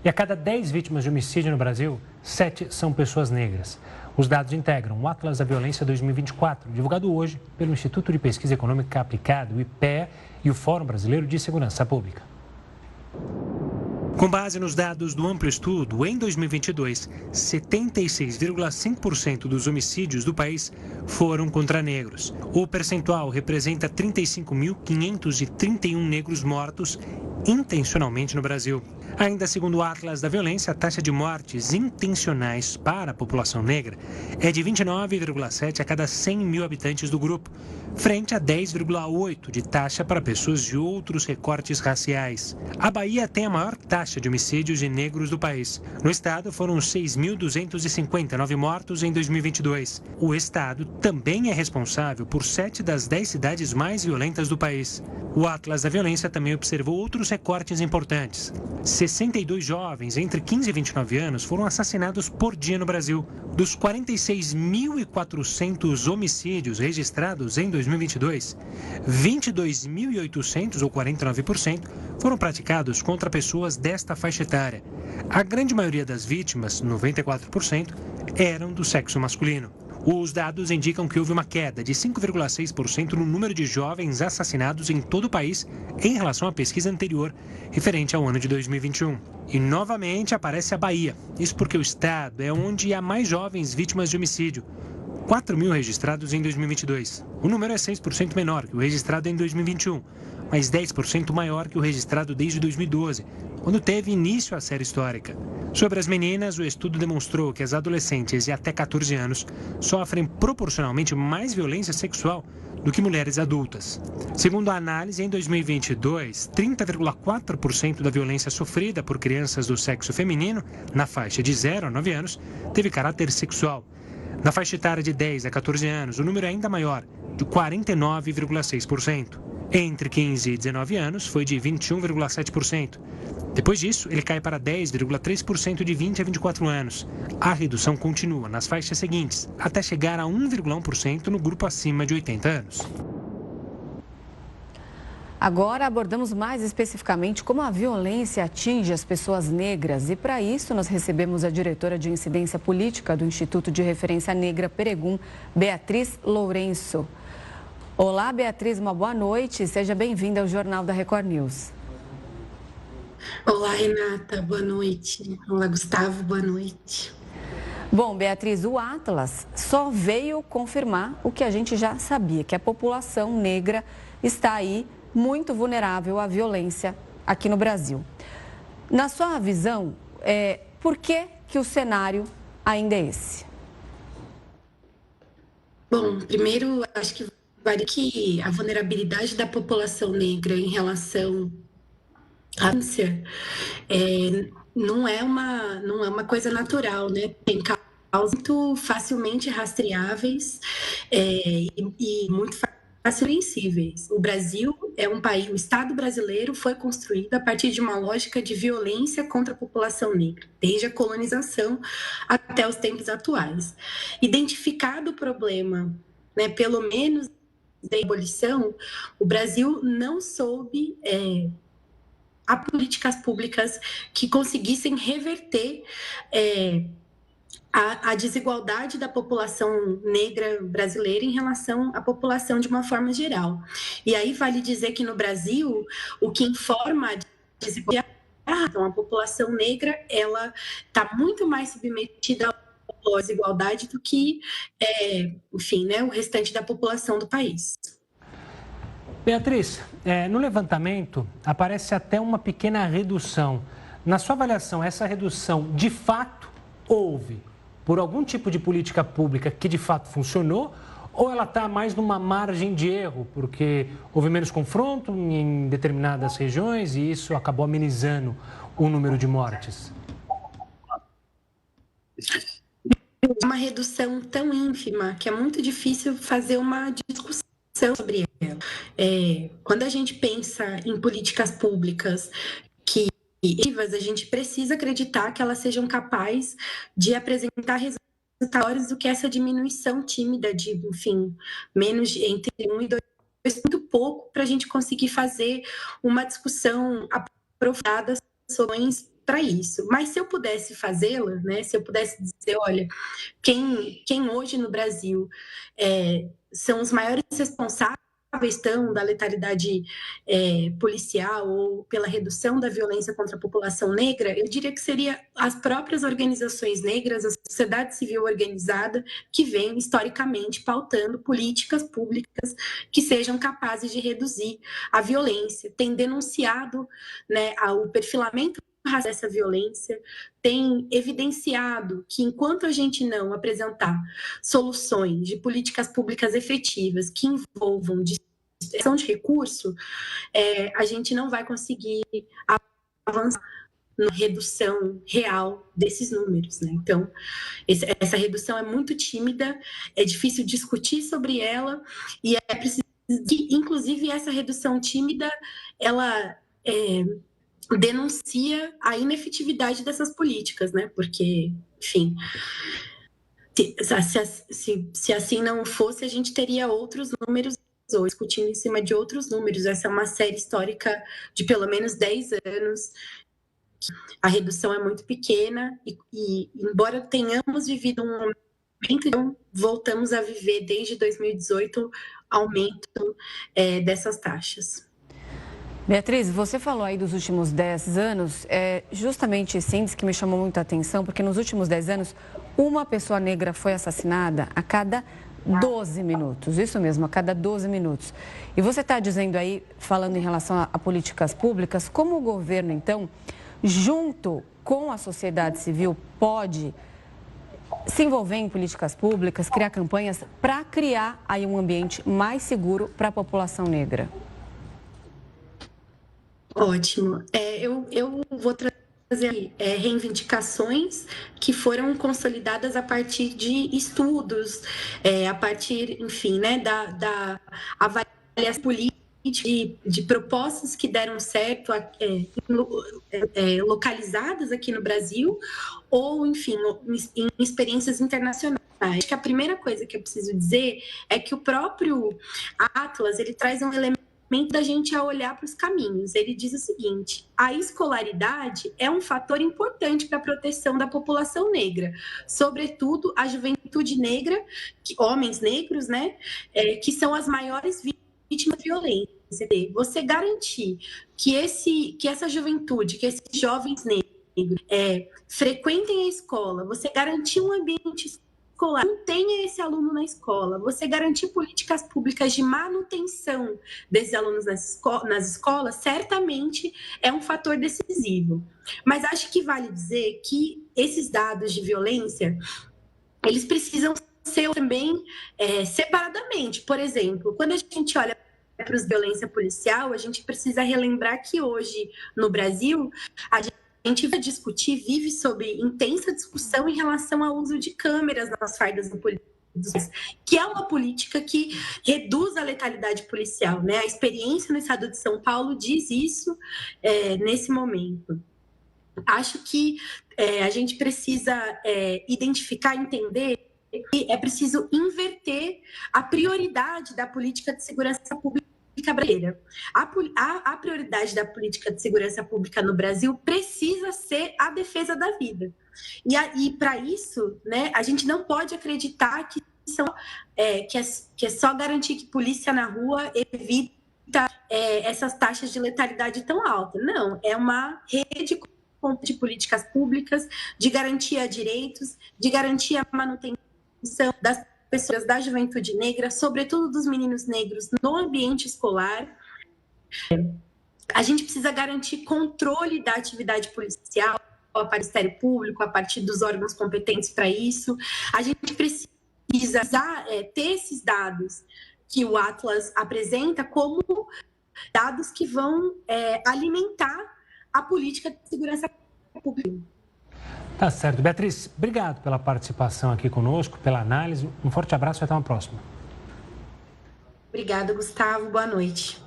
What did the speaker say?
E a cada 10 vítimas de homicídio no Brasil, 7 são pessoas negras. Os dados integram o Atlas da Violência 2024, divulgado hoje pelo Instituto de Pesquisa Econômica Aplicada, o IPEA, e o Fórum Brasileiro de Segurança Pública. Com base nos dados do amplo estudo, em 2022, 76,5% dos homicídios do país foram contra negros. O percentual representa 35.531 negros mortos intencionalmente no Brasil. Ainda segundo o Atlas da Violência, a taxa de mortes intencionais para a população negra é de 29,7 a cada 100 mil habitantes do grupo, frente a 10,8 de taxa para pessoas de outros recortes raciais. A Bahia tem a maior taxa de homicídios de negros do país. No estado, foram 6.259 mortos em 2022. O estado também é responsável por 7 das 10 cidades mais violentas do país. O Atlas da Violência também observou outros recortes importantes. 62 jovens entre 15 e 29 anos foram assassinados por dia no Brasil. Dos 46.400 homicídios registrados em 2022, 22.800, ou 49%, foram praticados contra pessoas desta faixa etária. A grande maioria das vítimas, 94%, eram do sexo masculino. Os dados indicam que houve uma queda de 5,6% no número de jovens assassinados em todo o país em relação à pesquisa anterior, referente ao ano de 2021. E novamente aparece a Bahia. Isso porque o estado é onde há mais jovens vítimas de homicídio. 4.000 registrados em 2022. O número é 6% menor que o registrado em 2021, mas 10% maior que o registrado desde 2012, quando teve início a série histórica. Sobre as meninas, o estudo demonstrou que as adolescentes de até 14 anos sofrem proporcionalmente mais violência sexual do que mulheres adultas. Segundo a análise, em 2022, 30,4% da violência sofrida por crianças do sexo feminino, na faixa de 0 a 9 anos, teve caráter sexual. Na faixa etária de 10 a 14 anos, o número é ainda maior, de 49,6%. Entre 15 e 19 anos, foi de 21,7%. Depois disso, ele cai para 10,3% de 20 a 24 anos. A redução continua nas faixas seguintes, até chegar a 1,1% no grupo acima de 80 anos. Agora abordamos mais especificamente como a violência atinge as pessoas negras e para isso nós recebemos a diretora de incidência política do Instituto de Referência Negra Peregum, Beatriz Lourenço. Olá, Beatriz, uma boa noite. Seja bem-vinda ao Jornal da Record News. Olá, Renata, boa noite. Olá, Gustavo, boa noite. Bom, Beatriz, o Atlas só veio confirmar o que a gente já sabia, que a população negra está aí muito vulnerável à violência aqui no Brasil. Na sua visão, por que o cenário ainda é esse? Bom, primeiro, acho que vale que a vulnerabilidade da população negra em relação à violência não é uma coisa natural, né? Tem causas muito facilmente rastreáveis e muito facilmente vencíveis. O Brasil é um país, o Estado brasileiro foi construído a partir de uma lógica de violência contra a população negra, desde a colonização até os tempos atuais. Identificado o problema, né, pelo menos da abolição, o Brasil não soube a políticas públicas que conseguissem reverter a desigualdade da população negra brasileira em relação à população de uma forma geral. E aí vale dizer que no Brasil, o que informa a desigualdade, então a população negra, ela está muito mais submetida à desigualdade do que, enfim, né, o restante da população do país. Beatriz, no levantamento aparece até uma pequena redução. Na sua avaliação, essa redução de fato houve por algum tipo de política pública que de fato funcionou, ou ela está mais numa margem de erro, porque houve menos confronto em determinadas regiões e isso acabou amenizando o número de mortes? Uma redução tão ínfima que é muito difícil fazer uma discussão sobre ela. Quando a gente pensa em políticas públicas que a gente precisa acreditar que elas sejam capazes de apresentar resultados do que essa diminuição tímida de, enfim, menos de entre 1 e 2, muito pouco para a gente conseguir fazer uma discussão aprofundada sobre para isso. Mas se eu pudesse fazê-la, né, se eu pudesse dizer, olha, quem hoje no Brasil são os maiores responsáveis da letalidade policial ou pela redução da violência contra a população negra, eu diria que seria as próprias organizações negras, a sociedade civil organizada, que vem historicamente pautando políticas públicas que sejam capazes de reduzir a violência, tem denunciado, né, o perfilamento dessa violência, tem evidenciado que enquanto a gente não apresentar soluções de políticas públicas efetivas que envolvam distribuição de recurso, a gente não vai conseguir avançar na redução real desses números, né? Então, essa redução é muito tímida, é difícil discutir sobre ela e é preciso que, inclusive, essa redução tímida, ela denuncia a inefetividade dessas políticas, né? Porque, enfim, se assim não fosse, a gente teria outros números ou discutindo em cima de outros números. Essa é uma série histórica de pelo menos 10 anos. A redução é muito pequena e embora tenhamos vivido um momento, então, voltamos a viver desde 2018 aumento dessas taxas. Beatriz, você falou aí dos últimos 10 anos, justamente esse índice que me chamou muita atenção, porque nos últimos 10 anos, uma pessoa negra foi assassinada a cada 12 minutos, isso mesmo, a cada 12 minutos. E você está dizendo aí, falando em relação a políticas públicas, como o governo, então, junto com a sociedade civil, pode se envolver em políticas públicas, criar campanhas para criar aí um ambiente mais seguro para a população negra? Ótimo. Eu vou trazer reivindicações que foram consolidadas a partir de estudos, a partir, enfim, né, da avaliação política de propostas que deram certo localizadas aqui no Brasil ou, enfim, em experiências internacionais. Acho que a primeira coisa que eu preciso dizer é que o próprio Atlas, ele traz um elemento da gente a olhar para os caminhos. Ele diz o seguinte: a escolaridade é um fator importante para a proteção da população negra, sobretudo a juventude negra, homens negros, né, que são as maiores vítimas de violência. Você garantir que essa juventude, que esses jovens negros frequentem a escola, você garantir um ambiente escolar, mantenha esse aluno na escola, você garantir políticas públicas de manutenção desses alunos nas escolas, certamente é um fator decisivo. Mas acho que vale dizer que esses dados de violência, eles precisam ser também separadamente. Por exemplo, quando a gente olha para os violência policial, a gente precisa relembrar que hoje, no Brasil, a gente vai discutir, vive sob intensa discussão em relação ao uso de câmeras nas fardas do polícia, que é uma política que reduz a letalidade policial, né? A experiência no estado de São Paulo diz isso nesse momento. Acho que a gente precisa identificar, entender que é preciso inverter a prioridade da política de segurança pública brasileira. A prioridade da política de segurança pública no Brasil precisa ser a defesa da vida. E para isso, né, a gente não pode acreditar que é só garantir que polícia na rua evita essas taxas de letalidade tão altas. Não, é uma rede de políticas públicas, de garantia a direitos, de garantia a manutenção das pessoas da juventude negra, sobretudo dos meninos negros, no ambiente escolar. A gente precisa garantir controle da atividade policial, a partir do Ministério Público, a partir dos órgãos competentes para isso. A gente precisa ter esses dados que o Atlas apresenta como dados que vão alimentar a política de segurança pública. Tá certo. Beatriz, obrigado pela participação aqui conosco, pela análise. Um forte abraço e até uma próxima. Obrigada, Gustavo. Boa noite.